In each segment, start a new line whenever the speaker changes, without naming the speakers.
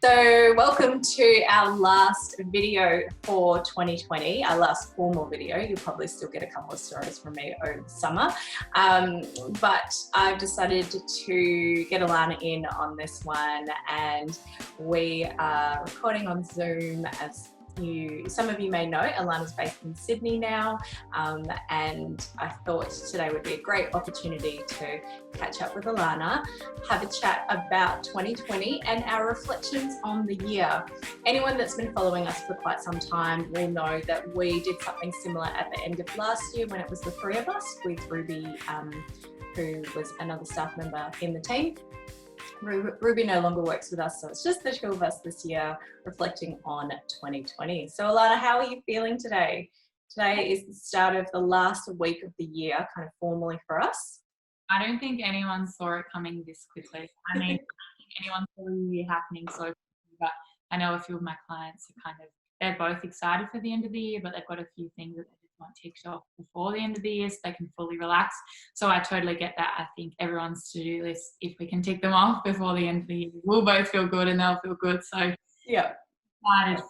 So welcome to our last video for 2020, our last formal video. You'll probably still get a couple of stories from me over the summer. But I've decided to get Alana in on this one, and we are recording on Zoom. As some of you may know, Alana's based in Sydney now, and I thought today would be a great opportunity to catch up with Alana, have a chat about 2020 and our reflections on the year. Anyone that's been following us for quite some time will know that we did something similar at the end of last year when it was the three of us, with Ruby, who was another staff member in the team. Ruby no longer works with us, so it's just the two of us this year reflecting on 2020. So Alana, how are you feeling today? Today is the start of the last week of the year, kind of formally for us.
I don't think anyone saw it coming this quickly. I mean, I don't think anyone saw the year happening so quickly, but I know a few of my clients are they're both excited for the end of the year, but they've got a few things that they just want ticked off before the end of the year so they can fully relax. So I totally get that. I think everyone's to-do list, if we can tick them off before the end of the year, we'll both feel good and they'll feel good. So
yeah,
excited.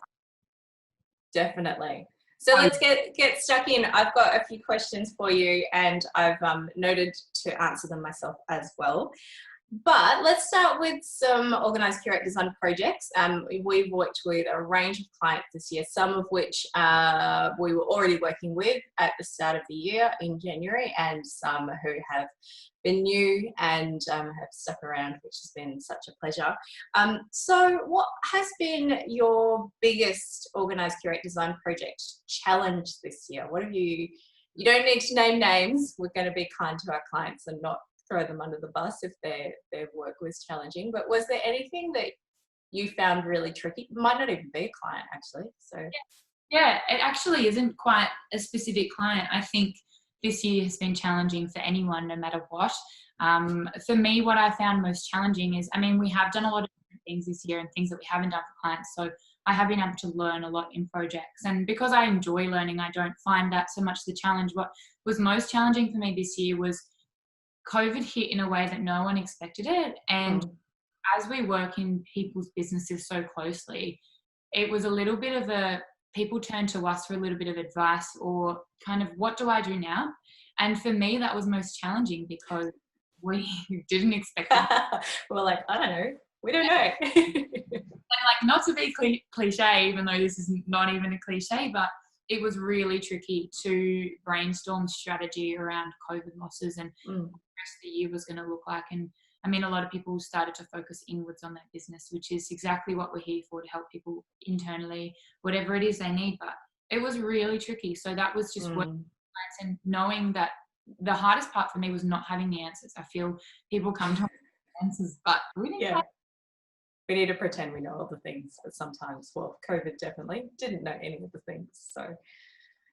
Definitely. So let's get stuck in. I've got a few questions for you, and I've noted to answer them myself as well. But let's start with some Organise.Curate.Design projects. We've worked with a range of clients this year, some of which we were already working with at the start of the year in January, and some who have been new and have stuck around, which has been such a pleasure. So what has been your biggest Organise.Curate.Design project challenge this year? What have you don't need to name names. We're going to be kind to our clients and not throw them under the bus if their work was challenging. But was there anything that you found really tricky? It might not even be a client, actually. So
yeah, it actually isn't quite a specific client. I think this year has been challenging for anyone, no matter what. For me, what I found most challenging is, we have done a lot of different things this year and things that we haven't done for clients. So I have been able to learn a lot in projects. And because I enjoy learning, I don't find that so much the challenge. What was most challenging for me this year was COVID hit in a way that no one expected it. And as we work in people's businesses so closely, it was a little bit of people turned to us for a little bit of advice, or kind of, what do I do now? And for me, that was most challenging because we didn't expect it.
We're like, I don't know. We don't know.
And not to be cliche, even though this is not even a cliche, but it was really tricky to brainstorm strategy around COVID losses and what the rest of the year was going to look like. And a lot of people started to focus inwards on their business, which is exactly what we're here for, to help people internally, whatever it is they need. But it was really tricky. So that was just working and knowing that the hardest part for me was not having the answers. I feel people come to answers, but we didn't have.
We need to pretend we know all the things, but sometimes, COVID definitely didn't know any of the things. So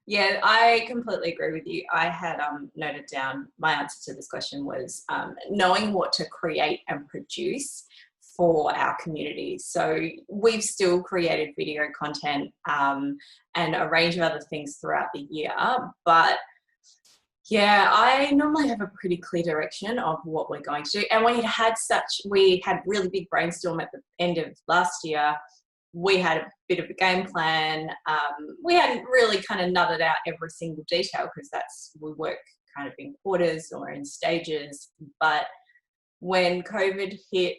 yeah, I completely agree with you. I had noted down my answer to this question was knowing what to create and produce for our community. So we've still created video content and a range of other things throughout the year, but yeah, I normally have a pretty clear direction of what we're going to do. And we had really big brainstorm at the end of last year. We had a bit of a game plan. We hadn't really kind of nutted out every single detail because we work kind of in quarters or in stages. But when COVID hit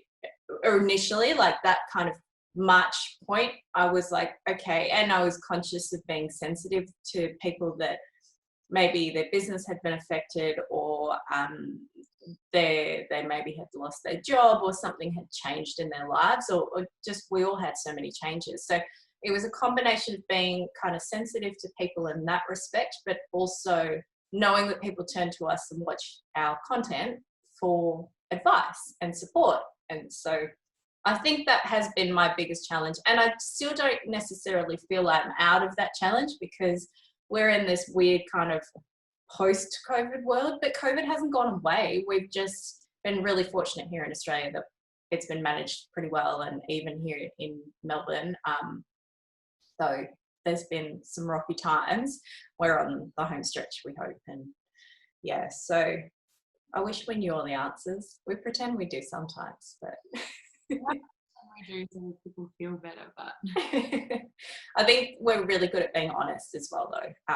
initially, like that kind of March point, I was like, okay. And I was conscious of being sensitive to people that maybe their business had been affected, or they maybe had lost their job, or something had changed in their lives, or just we all had so many changes. So it was a combination of being kind of sensitive to people in that respect, but also knowing that people turn to us and watch our content for advice and support. And so I think that has been my biggest challenge. And I still don't necessarily feel like I'm out of that challenge, because we're in this weird kind of post-COVID world, but COVID hasn't gone away. We've just been really fortunate here in Australia that it's been managed pretty well, and even here in Melbourne. So there's been some rocky times. We're on the home stretch, we hope. And yeah, so I wish we knew all the answers. We pretend we do sometimes, but
do so people feel better, but
I think we're really good at being honest as well, though.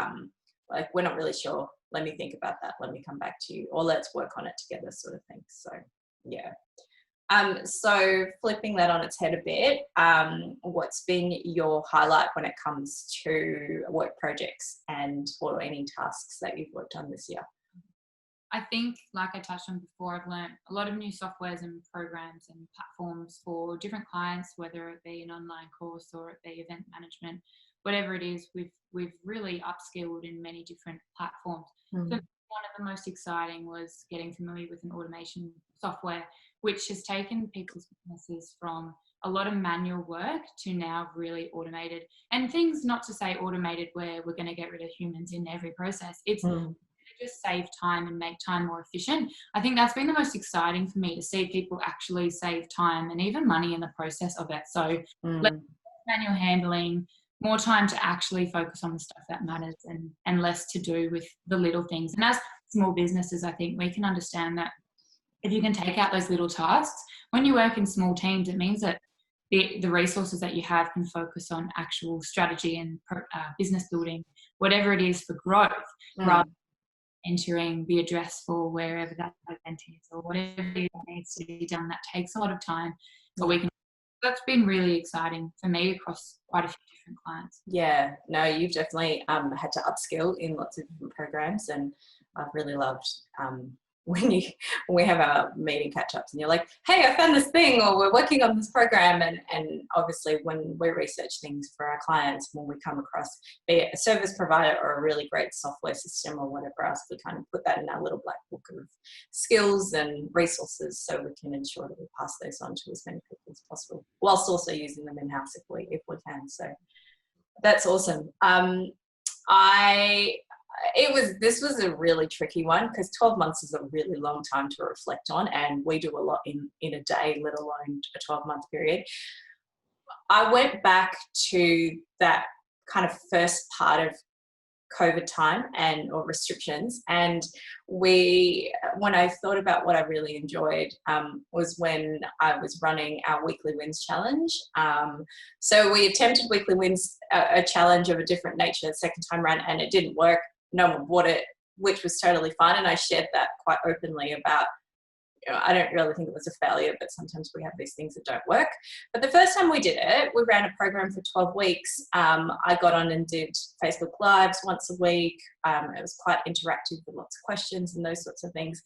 Like, we're not really sure. Let me think about that. Let me come back to you, or let's work on it together, sort of thing. So, yeah. So flipping that on its head a bit, what's been your highlight when it comes to work projects or any tasks that you've worked on this year?
I think, like I touched on before, I've learned a lot of new softwares and programs and platforms for different clients, whether it be an online course or it be event management, whatever it is, we've really upskilled in many different platforms.
Mm.
So one of the most exciting was getting familiar with an automation software, which has taken people's businesses from a lot of manual work to now really automated. And things, not to say automated where we're going to get rid of humans in every process. It's just save time and make time more efficient. I think that's been the most exciting for me, to see people actually save time and even money in the process of it. So less manual handling, more time to actually focus on the stuff that matters, and less to do with the little things. And as small businesses, I think we can understand that if you can take out those little tasks, when you work in small teams, it means that the resources that you have can focus on actual strategy and business building, whatever it is for growth, rather than entering the address for wherever that event is, or whatever it needs to be done. That takes a lot of time. So that's been really exciting for me across quite a few different clients.
Yeah, no, you've definitely had to upskill in lots of different programs, and I've really loved when we have our meeting catch-ups and you're like, hey, I found this thing, or we're working on this program, and obviously when we research things for our clients, when we come across, be it a service provider or a really great software system or whatever else, we kind of put that in our little black book of skills and resources, so we can ensure that we pass those on to as many people as possible, whilst also using them in-house if we can. So that's awesome. This was a really tricky one, because 12 months is a really long time to reflect on, and we do a lot in a day, let alone a 12-month period. I went back to that kind of first part of COVID time or restrictions, and when I thought about what I really enjoyed was when I was running our weekly wins challenge. So we attempted weekly wins, a challenge of a different nature, second time around, and it didn't work. No one bought it, which was totally fine, and I shared that quite openly about, I don't really think it was a failure, but sometimes we have these things that don't work. But the first time we did it, we ran a program for 12 weeks. I got on and did Facebook Lives once a week. It was quite interactive with lots of questions and those sorts of things.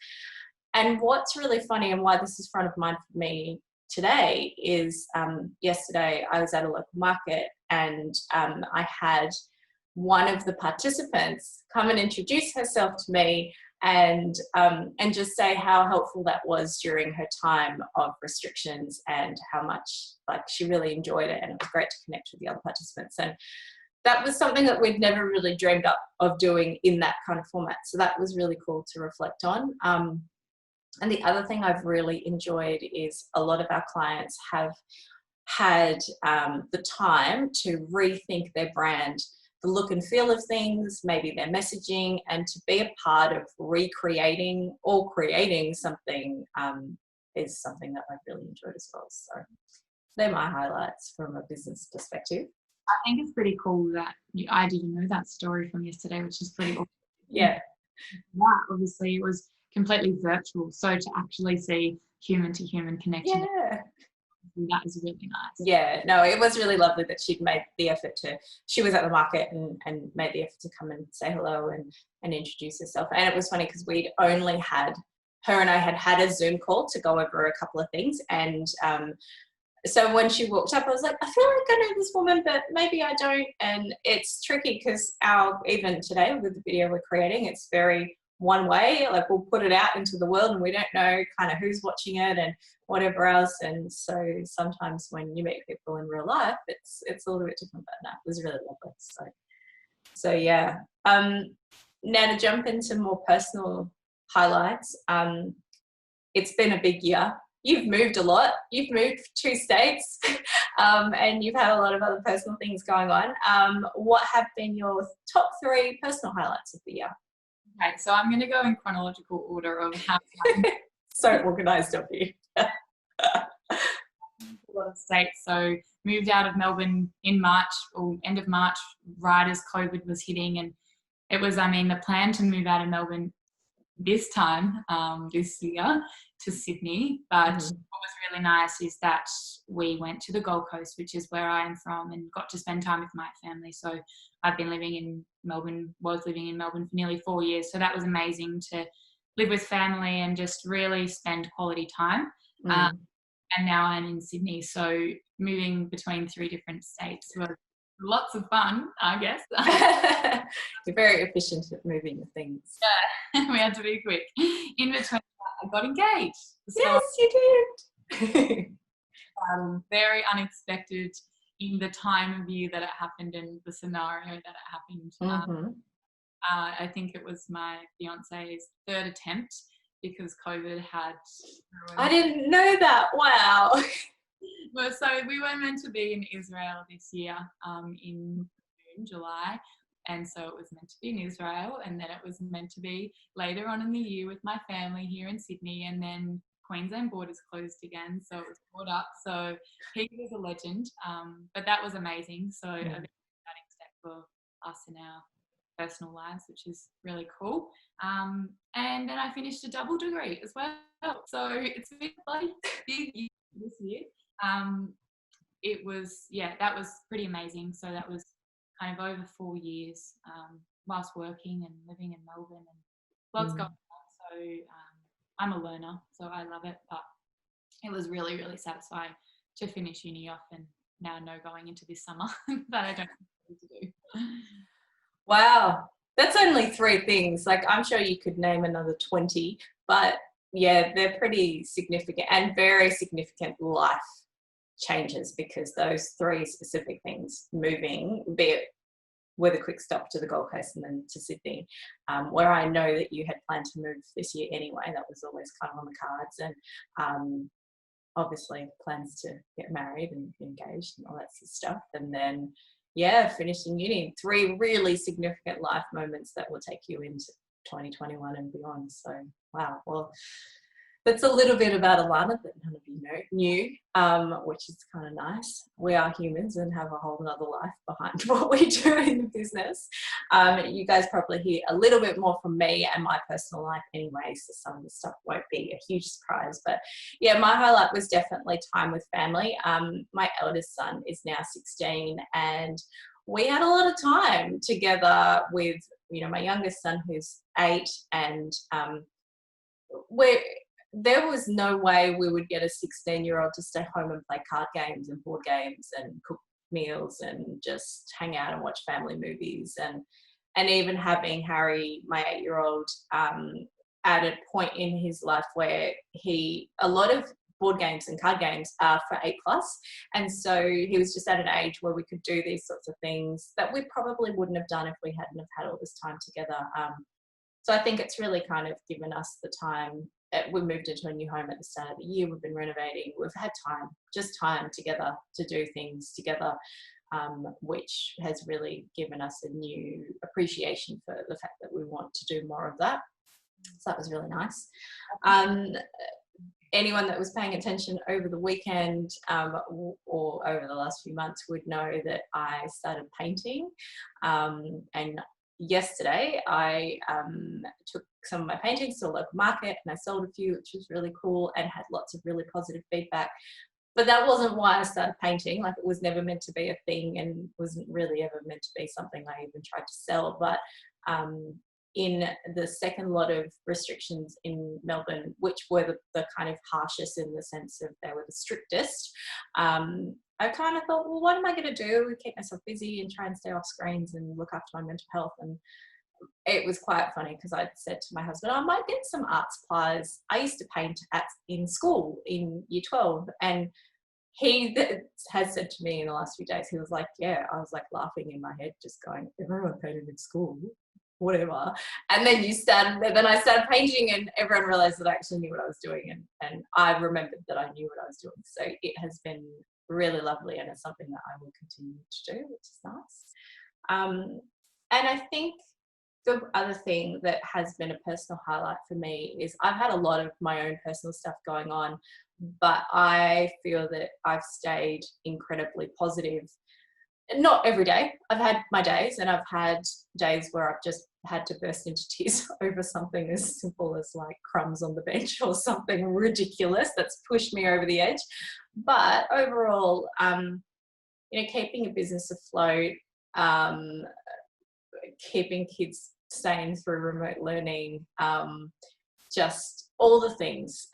And what's really funny, and why this is front of mind for me today, is yesterday I was at a local market, and I had one of the participants come and introduce herself to me, and just say how helpful that was during her time of restrictions, and how much she really enjoyed it, and it was great to connect with the other participants. And that was something that we'd never really dreamed up of doing in that kind of format. So that was really cool to reflect on. And the other thing I've really enjoyed is a lot of our clients have had the time to rethink their brand, the look and feel of things, maybe their messaging, and to be a part of recreating or creating something is something that I've really enjoyed as well. So they're my highlights from a business perspective.
I think it's pretty cool that I didn't know that story from yesterday, which is pretty awesome.
Yeah.
That obviously it was completely virtual, so to actually see human to human connection.
Yeah.
That is really nice.
Yeah, no, it was really lovely that she'd made the effort she was at the market and made the effort to come and say hello and introduce herself. And it was funny because we'd only her and I had a Zoom call to go over a couple of things. And so when she walked up, I was like, I feel like I know this woman, but maybe I don't. And it's tricky because even today with the video we're creating, it's very one way, like we'll put it out into the world and we don't know kind of who's watching it and whatever else. And so sometimes when you meet people in real life, it's a little bit different, but no, it was really lovely. So yeah. Now to jump into more personal highlights, it's been a big year. You've moved a lot. You've moved 2 states, and you've had a lot of other personal things going on. What have been your top 3 personal highlights of the year?
Okay, so I'm going to go in chronological order of how
so organised of you.
a lot of states. So moved out of Melbourne in March or end of March, right as COVID was hitting. And it was, I mean, the plan to move out of Melbourne this time, this year, to Sydney. But what was really nice is that we went to the Gold Coast, which is where I am from, and got to spend time with my family. So I've been living in Melbourne, was living in Melbourne for nearly 4 years. So that was amazing to live with family and just really spend quality time. And now I'm in Sydney. So moving between 3 different states was lots of fun, I guess.
You're very efficient at moving the things.
Yeah, we had to be quick. In between, I got engaged. So,
yes, you did.
very unexpected in the time of year that it happened and the scenario that it happened. I think it was my fiance's 3rd attempt because COVID had ruined.
I didn't know that. Wow.
Well, so we were meant to be in Israel this year, in June, July, and so it was meant to be in Israel, and then it was meant to be later on in the year with my family here in Sydney, and then Queensland borders closed again, so it was brought up. So he was a legend, but that was amazing. So a very exciting step for us in our personal lives, which is really cool. And then I finished a double degree as well. So it's been a bloody big year this year. It was, that was pretty amazing. So that was kind of over 4 years whilst working and living in Melbourne and lots going on. So I'm a learner, so I love it. But it was really, really satisfying to finish uni off and now know going into this summer that I don't know what to do.
Wow. That's only 3 things. Like, I'm sure you could name another 20, but yeah, they're pretty significant and very significant life changes because those 3 specific things, moving, be it with a quick stop to the Gold Coast and then to Sydney, where I know that you had planned to move this year anyway. That was always kind of on the cards, and obviously plans to get married and engaged and all that sort of stuff. And then, finishing uni, 3 really significant life moments that will take you into 2021 and beyond. So, wow. Well, that's a little bit about Alana that none of you knew, which is kind of nice. We are humans and have a whole other life behind what we do in the business. You guys probably hear a little bit more from me and my personal life anyway, so some of the stuff won't be a huge surprise. But yeah, my highlight was definitely time with family. My eldest son is now 16, and we had a lot of time together with, my youngest son who's 8, and there was no way we would get a 16-year-old to stay home and play card games and board games and cook meals and just hang out and watch family movies. And even having Harry, my 8-year-old, at a point in his life where a lot of board games and card games are for 8+. And so he was just at an age where we could do these sorts of things that we probably wouldn't have done if we hadn't have had all this time together. So I think it's really kind of given us the time. We moved into a new home at the start of the year. We've been renovating. We've had time together to do things together, which has really given us a new appreciation for the fact that we want to do more of that. So that was really nice. Anyone that was paying attention over the weekend or over the last few months would know that I started painting, and yesterday I took some of my paintings to a local market and I sold a few, which was really cool and had lots of really positive feedback. But that wasn't why I started painting. Like, it was never meant to be a thing and wasn't really ever meant to be something I even tried to sell. But in the second lot of restrictions in Melbourne, which were the kind of harshest in the sense of they were the strictest, I kind of thought, well, what am I going to do? Keep myself busy and try and stay off screens and look after my mental health. And it was quite funny because I said to my husband, I might get some art supplies. I used to paint in school in year 12, and he has said to me in the last few days, he was like, yeah, I was like laughing in my head, just going, everyone painted in school, whatever. And then then I started painting and everyone realized that I actually knew what I was doing, and I remembered that I knew what I was doing. So it has been really lovely, and it's something that I will continue to do, which is nice. And I think the other thing that has been a personal highlight for me is I've had a lot of my own personal stuff going on but I feel that I've stayed incredibly positive. Not every day. I've had my days, and I've had days where I've just had to burst into tears over something as simple as like crumbs on the bench or something ridiculous that's pushed me over the edge. But overall, keeping a business afloat, keeping kids staying through remote learning, just all the things.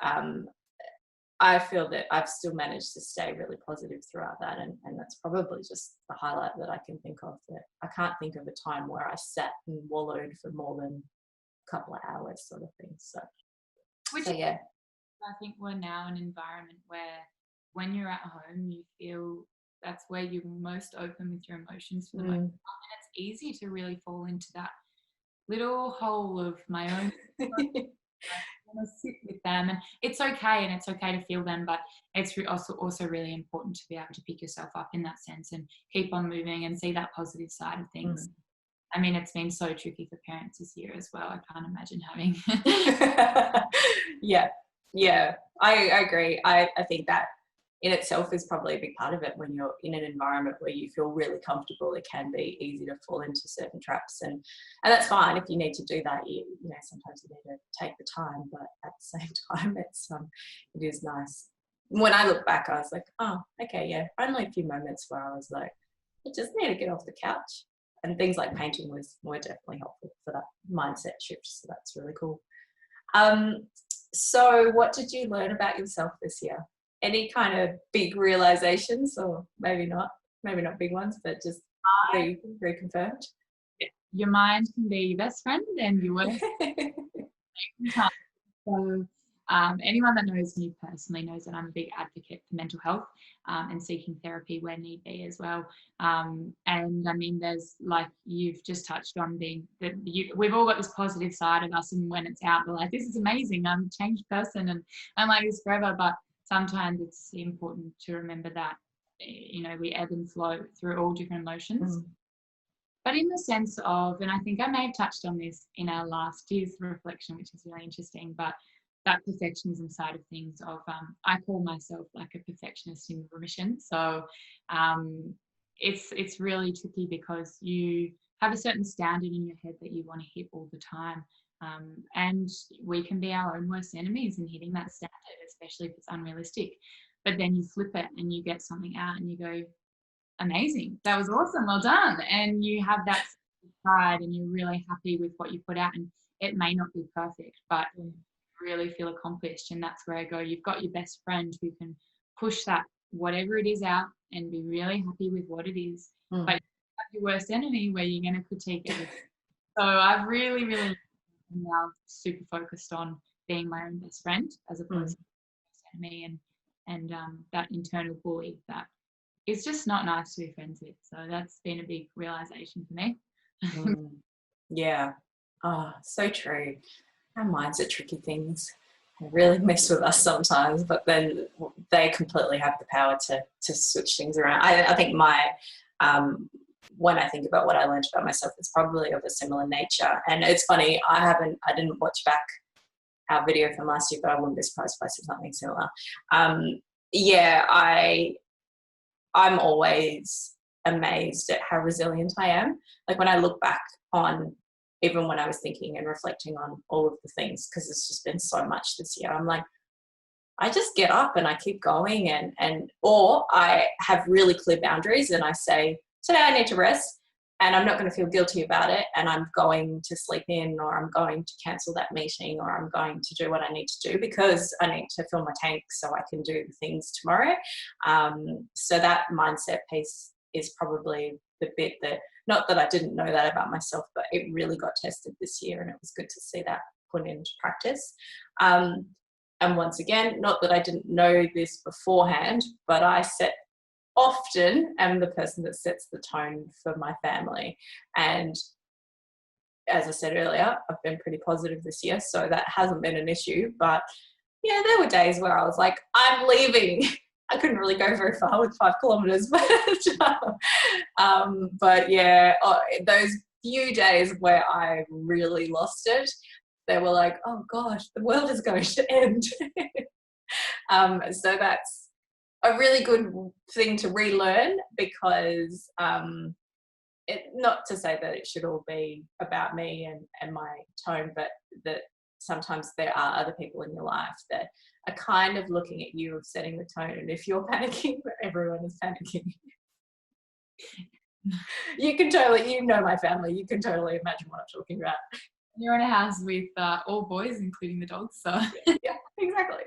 I feel that I've still managed to stay really positive throughout that, and that's probably just the highlight that I can think of. That I can't think of a time where I sat and wallowed for more than a couple of hours, sort of thing. So yeah.
I think we're now in an environment where when you're at home, you feel that's where you're most open with your emotions for the most part, and it's easy to really fall into that little hole of my own. I want to sit with them, and it's okay, to feel them, but it's also really important to be able to pick yourself up in that sense and keep on moving and see that positive side of things. I mean, it's been so tricky for parents this year as well. I can't imagine having
yeah, I agree. I think that in itself is probably a big part of it. When you're in an environment where you feel really comfortable, it can be easy to fall into certain traps, and that's fine. If you need to do that, you know, sometimes you need to take the time, but at the same time, it is nice. When I look back, I was like, oh, okay, yeah, only a few moments where I was like, I just need to get off the couch, and things like painting were definitely helpful for that mindset shift. So that's really cool. So what did you learn about yourself this year? Any kind of big realizations, or maybe not big ones, but just reconfirmed?
Your mind can be your best friend and your worst. So anyone that knows me personally knows that I'm a big advocate for mental health and seeking therapy where need be as well. And I mean, there's, like you've just touched on, we've all got this positive side of us, and when it's out, we're like, this is amazing, I'm a changed person and I'm like this forever. But sometimes it's important to remember that, you know, we ebb and flow through all different emotions. But in the sense of, and I think I may have touched on this in our last year's reflection, which is really interesting, but that perfectionism side of things of, I call myself like a perfectionist in remission. So it's really tricky because you have a certain standard in your head that you want to hit all the time. And we can be our own worst enemies in hitting that standard, especially if it's unrealistic. But then you flip it and you get something out and you go, amazing, that was awesome, well done. And you have that pride and you're really happy with what you put out. And it may not be perfect, but you really feel accomplished. And that's where I go, you've got your best friend who can push that, whatever it is, out and be really happy with what it is. But you have your worst enemy where you're going to critique everything. So I've really now super focused on being my own best friend as opposed to me and that internal bully that is just not nice to be friends with. So that's been a big realization for me.
Yeah. Oh, so true. Our minds are tricky things. They really mess with us sometimes, but then they completely have the power to switch things around. I think when I think about what I learned about myself, it's probably of a similar nature. And it's funny, I didn't watch back our video from last year, but I wouldn't be surprised if I said something similar. I'm always amazed at how resilient I am. Like when I look back on, even when I was thinking and reflecting on all of the things, because it's just been so much this year, I'm like, I just get up and I keep going, or I have really clear boundaries and I say, today I need to rest and I'm not going to feel guilty about it, and I'm going to sleep in, or I'm going to cancel that meeting, or I'm going to do what I need to do because I need to fill my tank so I can do things tomorrow. So that mindset piece is probably the bit that, not that I didn't know that about myself, but it really got tested this year, and it was good to see that put into practice. And once again, not that I didn't know this beforehand, but I often am the person that sets the tone for my family. And as I said earlier, I've been pretty positive this year, so that hasn't been an issue. But yeah, there were days where I was like, I'm leaving. I couldn't really go very far with 5 kilometers, but yeah, those few days where I really lost it, they were like, oh gosh, the world is going to end. So that's a really good thing to relearn, because not to say that it should all be about me and my tone, but that sometimes there are other people in your life that are kind of looking at you of setting the tone. And if you're panicking, everyone is panicking. You can totally, you know my family, you can totally imagine what I'm talking about.
You're in a house with all boys, including the dogs, so.
Yeah, exactly.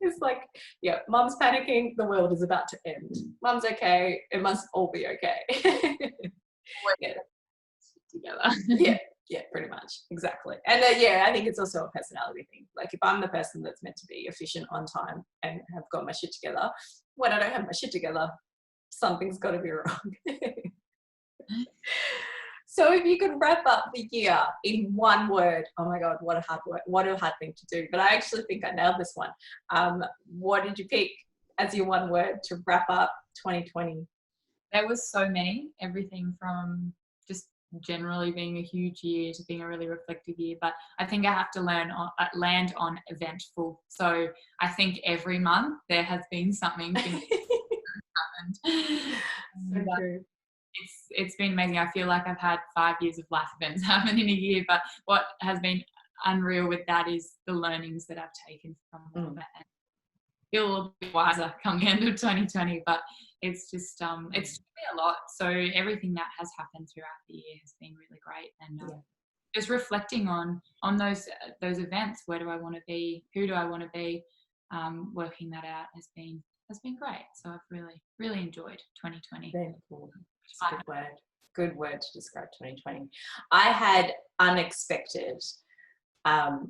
It's like, yeah, mum's panicking, the world is about to end. Mum's okay, it must all be okay. Yeah. Together. Yeah, pretty much, exactly. And yeah, I think it's also a personality thing. Like, if I'm the person that's meant to be efficient, on time, and have got my shit together, when I don't have my shit together, something's got to be wrong. So if you could wrap up the year in one word, oh my God, what a hard word, what a hard thing to do. But I actually think I nailed this one. What did you pick as your one word to wrap up 2020?
There was so many, everything from just generally being a huge year to being a really reflective year. But I think I have to land on eventful. So I think every month there has been something happened.
So true.
It's been amazing. I feel like I've had 5 years of life events happen in a year, but what has been unreal with that is the learnings that I've taken from all of it, and feel a little bit wiser come the end of 2020. But it's just it's been a lot. So everything that has happened throughout the year has been really great, and just reflecting on those events. Where do I want to be? Who do I want to be? Working that out has been great. So I've really enjoyed 2020.
Very cool. It's a good word. Good word to describe 2020. I had unexpected,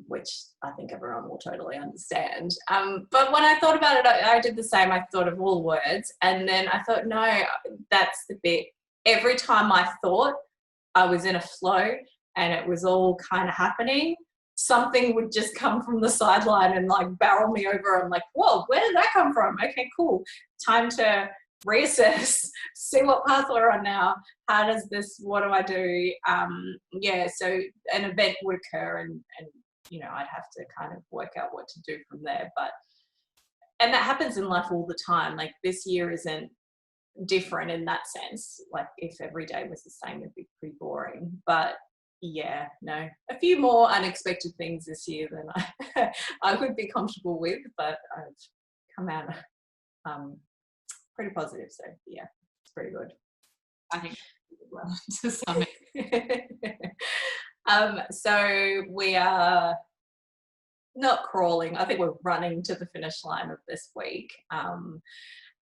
which I think everyone will totally understand. But when I thought about it, I did the same. I thought of all words, and then I thought, no, that's the bit. Every time I thought I was in a flow and it was all kind of happening, something would just come from the sideline and like barrel me over. I'm like, whoa, where did that come from? Okay, cool. Time to reassess, see what path we're on now. How does this, what do I do? So an event would occur, and you know, I'd have to kind of work out what to do from there. And that happens in life all the time. Like, this year isn't different in that sense. Like, if every day was the same, it'd be pretty boring. But yeah, no, a few more unexpected things this year than I would be comfortable with, but I've come out pretty positive. So yeah, it's pretty good.
I think well, to some
so we are not crawling. I think we're running to the finish line of this week.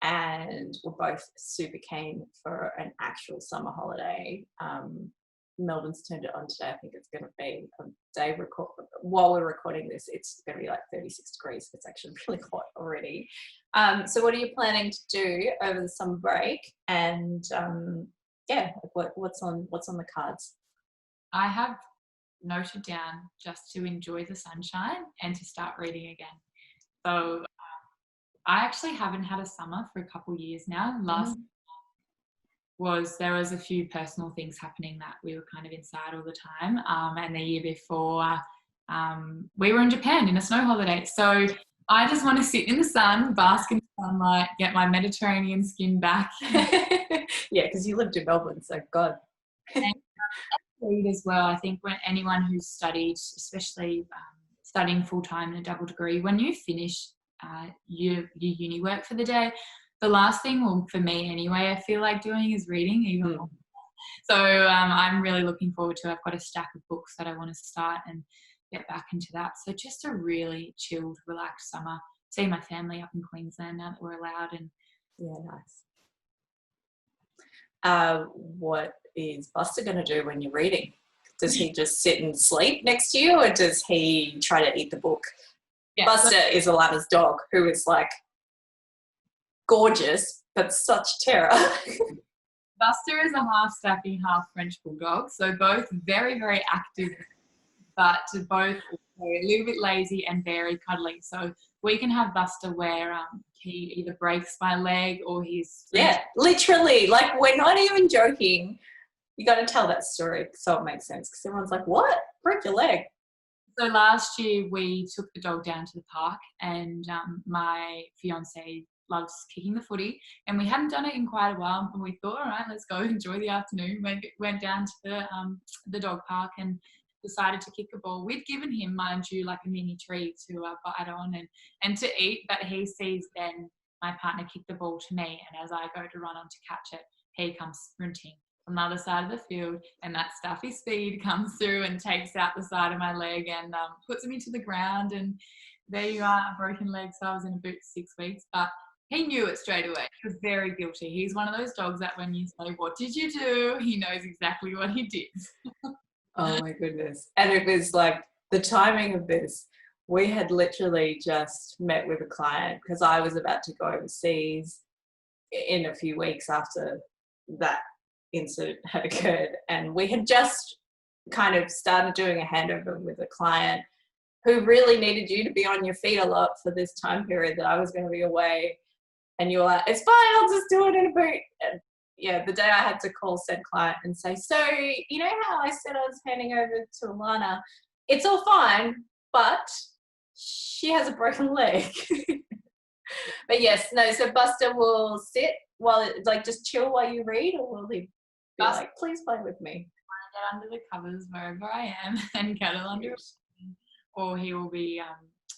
And we're both super keen for an actual summer holiday. Melbourne's turned it on today. I think it's going to be a day while we're recording this, it's going to be like 36 degrees. It's actually really hot already. So what are you planning to do over the summer break? And what's on the cards?
I have noted down just to enjoy the sunshine and to start reading again. So I actually haven't had a summer for a couple of years now. There was a few personal things happening that we were kind of inside all the time. And the year before, we were in Japan in a snow holiday. So I just want to sit in the sun, bask in the sunlight, get my Mediterranean skin back.
Yeah, because you lived in Melbourne, so God.
And read as well. I think when anyone who's studied, especially studying full-time in a double degree, when you finish your uni work for the day, the last thing, well, for me anyway, I feel like doing is reading even more. So I'm really looking forward to it. I've got a stack of books that I want to start and get back into that. So just a really chilled, relaxed summer. See my family up in Queensland now that we're allowed. And
yeah, nice. What is Buster going to do when you're reading? Does he just sit and sleep next to you, or does he try to eat the book? Yeah, Buster is Alana's dog, who is like gorgeous, but such terror.
Buster is a half Staffy, half French bulldog, so both very, very active, but both a little bit lazy and very cuddly. So we can have Buster where he either breaks my leg or he's...
Yeah, literally. Like, we're not even joking. You got to tell that story so it makes sense, because everyone's like, what? Broke your leg?
So last year we took the dog down to the park, and my fiance loves kicking the footy, and we hadn't done it in quite a while, and we thought, all right, let's go enjoy the afternoon. We went down to the dog park and decided to kick a ball. We'd given him, mind you, like a mini treat to bite on and to eat, but he sees then my partner kick the ball to me, and as I go to run on to catch it, he comes sprinting from the other side of the field, and that stuffy speed comes through and takes out the side of my leg and puts me to the ground, and there you are, a broken leg. So I was in a boot for 6 weeks, but he knew it straight away. He was very guilty. He's one of those dogs that when you say, what did you do? He knows exactly what he did.
Oh my goodness. And it was like the timing of this, we had literally just met with a client because I was about to go overseas in a few weeks after that incident had occurred. And we had just kind of started doing a handover with a client who really needed you to be on your feet a lot for this time period that I was going to be away. And you were like, it's fine, I'll just do it in a boot. And yeah, the day I had to call said client and say, so, you know how I said I was handing over to Alana? It's all fine, but she has a broken leg. But yes, no, so Buster will sit while like just chill while you read, or will he be like, please play with me?
Get under the covers wherever I am and cuddle under, or he will be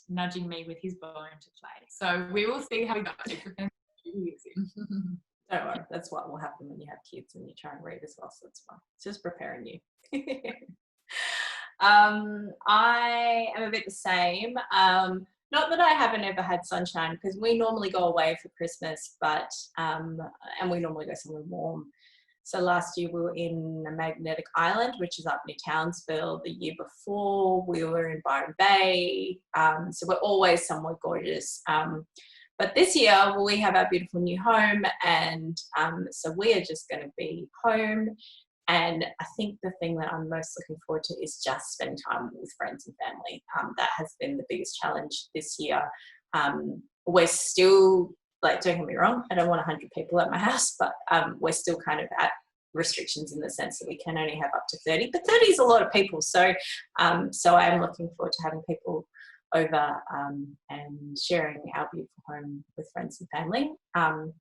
nudging me with his bone to play. So we will see how he goes.
Don't worry, that's what will happen when you have kids and you try and read as well, so it's fine. It's just preparing you. I am a bit the same. Not that I haven't ever had sunshine, because we normally go away for Christmas, but and we normally go somewhere warm. So last year we were in a magnetic island, which is up near Townsville. The year before we were in Byron Bay. So we're always somewhere gorgeous. But this year we have our beautiful new home, and so we are just going to be home. And I think the thing that I'm most looking forward to is just spending time with friends and family. That has been the biggest challenge this year. We're still, like, don't get me wrong, I don't want 100 people at my house, but we're still kind of at restrictions in the sense that we can only have up to 30, but 30 is a lot of people. So so I am looking forward to having people over and sharing our beautiful home with friends and family. And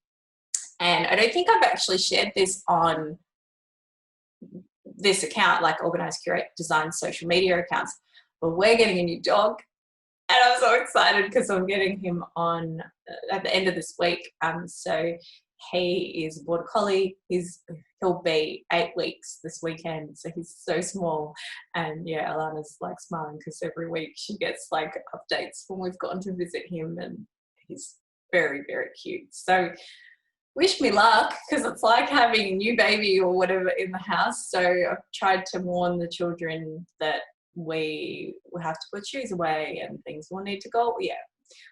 I don't think I've actually shared this on this account, like Organise.Curate.Design social media accounts, but we're getting a new dog. And I'm so excited because I'm getting him on at the end of this week. So he is a border collie. He'll be 8 weeks this weekend. So he's so small. And yeah, Alana's like smiling because every week she gets like updates when we've gone to visit him, and he's very, very cute. So wish me luck, because it's like having a new baby or whatever in the house. So I've tried to warn the children that we will have to put shoes away and things will need to go. Yeah,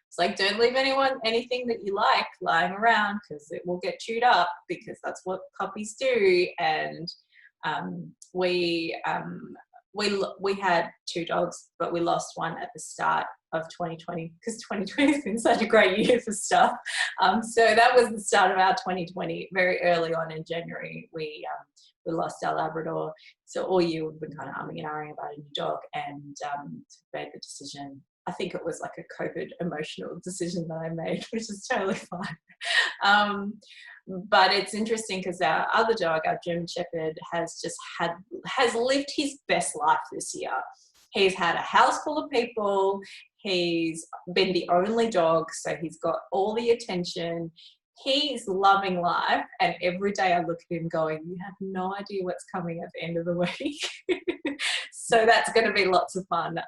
it's like, don't leave anything that you like lying around, because it will get chewed up, because that's what puppies do. And we had 2 dogs, but we lost one at the start of 2020, because 2020 has been such a great year for stuff. So that was the start of our 2020. Very early on in January, we lost our Labrador. So all year we've been kind of umming and ahhing about a new dog, and made the decision. I think it was like a COVID emotional decision that I made, which is totally fine. But it's interesting because our other dog, our German Shepherd, has lived his best life this year. He's had a house full of people. He's been the only dog, so he's got all the attention. He's loving life, and every day I look at him going, you have no idea what's coming at the end of the week. So that's going to be lots of fun.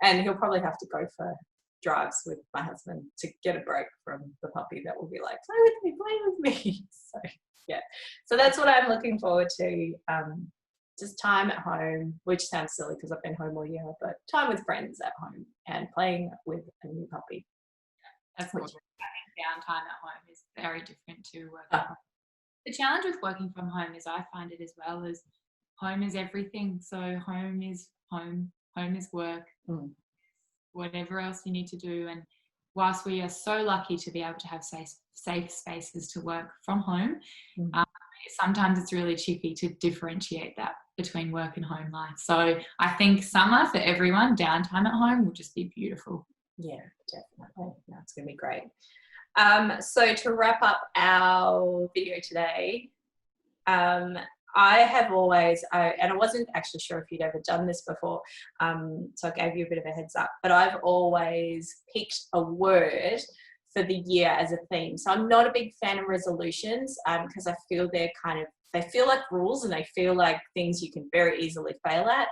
And he'll probably have to go for drives with my husband to get a break from the puppy that will be like, play with me. So yeah, so that's what I'm looking forward to. Just time at home, which sounds silly because I've been home all year, but time with friends at home and playing with a new puppy.
That's what downtime at home is very different to working from home. The challenge with working from home is, I find it as well, as home is everything. So home is home is work, whatever else you need to do. And whilst we are so lucky to be able to have safe spaces to work from home, sometimes it's really tricky to differentiate that between work and home life. So I think summer for everyone, downtime at home will just be beautiful.
Yeah, definitely. No, it's going to be great. So to wrap up our video today, I have always, and I wasn't actually sure if you'd ever done this before, so I gave you a bit of a heads up, but I've always picked a word for the year as a theme. So I'm not a big fan of resolutions because I feel they feel like rules and they feel like things you can very easily fail at.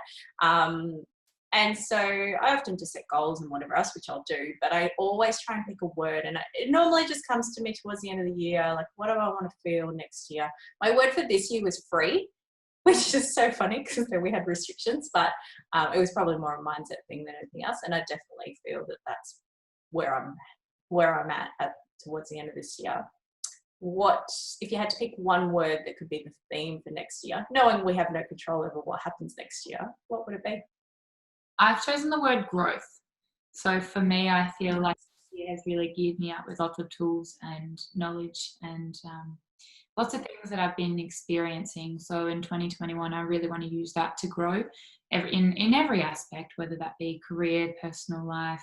And so I often just set goals and whatever else, which I'll do, but I always try and pick a word, and it normally just comes to me towards the end of the year, like, what do I want to feel next year? My word for this year was free, which is so funny because we had restrictions, but it was probably more a mindset thing than anything else, and I definitely feel that that's where I'm at towards the end of this year. What, if you had to pick one word that could be the theme for next year, knowing we have no control over what happens next year, what would it be?
I've chosen the word growth. So for me, I feel like this year has really geared me up with lots of tools and knowledge and lots of things that I've been experiencing. So in 2021, I really want to use that to grow in every aspect, whether that be career, personal life,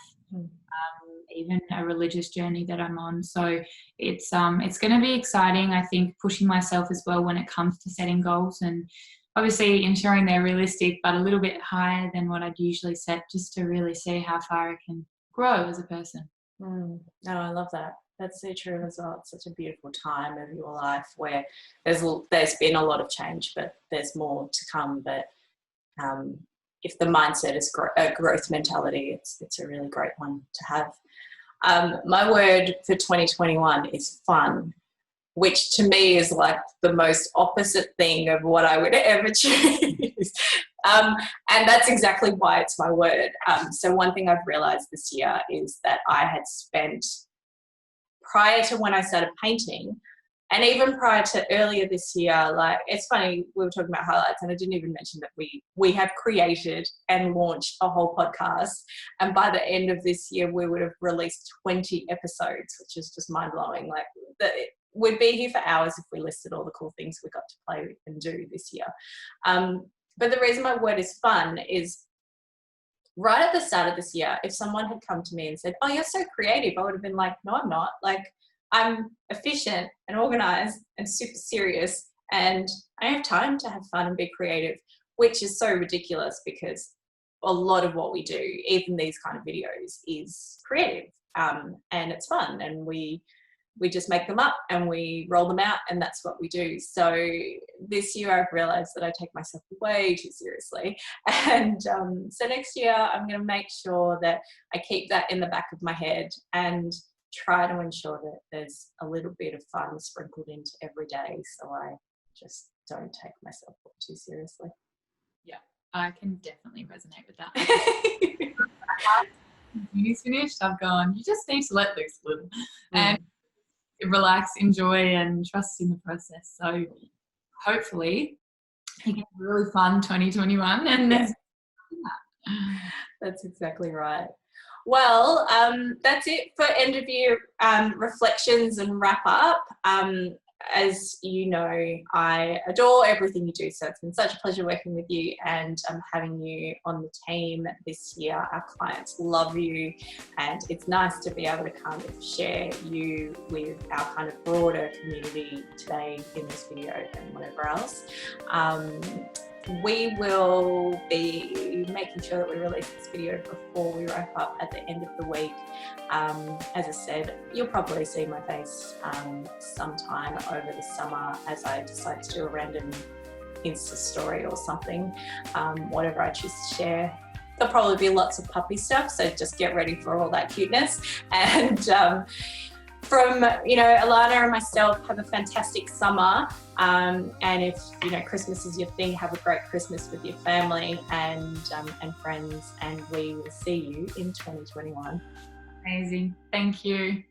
even a religious journey that I'm on. So it's going to be exciting. I think pushing myself as well when it comes to setting goals, and obviously ensuring they're realistic, but a little bit higher than what I'd usually set, just to really see how far I can grow as a person.
No, I love that. That's so true as well. It's such a beautiful time of your life where there's been a lot of change, but there's more to come. But if the mindset is a growth mentality, it's a really great one to have. My word for 2021 is fun, which to me is like the most opposite thing of what I would ever choose. And that's exactly why it's my word. So one thing I've realized this year is that I had spent, prior to when I started painting, and even prior to earlier this year, like, it's funny, we were talking about highlights and I didn't even mention that we have created and launched a whole podcast. And by the end of this year, we would have released 20 episodes, which is just mind blowing. Like, we'd be here for hours if we listed all the cool things we got to play and do this year. But the reason my word is fun is right at the start of this year, if someone had come to me and said, oh, you're so creative, I would have been like, no, I'm not. Like, I'm efficient and organized and super serious, and I have time to have fun and be creative, which is so ridiculous because a lot of what we do, even these kind of videos, is creative, and it's fun, and we just make them up and we roll them out, and that's what we do. So this year I've realized that I take myself way too seriously, and so next year I'm going to make sure that I keep that in the back of my head and try to ensure that there's a little bit of fun sprinkled into every day, so I just don't take myself too seriously.
Yeah, I can definitely resonate with that. Uni's finished, I've gone, you just need to let loose a little and relax, enjoy, and trust in the process. So hopefully you get a really fun 2021, and
that's exactly right. Well, that's it for end of year reflections and wrap up. As you know, I adore everything you do, so it's been such a pleasure working with you and having you on the team this year. Our clients love you, and it's nice to be able to kind of share you with our kind of broader community today in this video and whatever else. We will be making sure that we release this video before we wrap up at the end of the week. As I said, you'll probably see my face sometime over the summer as I decide to do a random Insta story or something, whatever I choose to share. There'll probably be lots of puppy stuff, so just get ready for all that cuteness. And from, Alana and myself, have a fantastic summer. And if, Christmas is your thing, have a great Christmas with your family and friends. And we will see you in 2021.
Amazing. Thank you.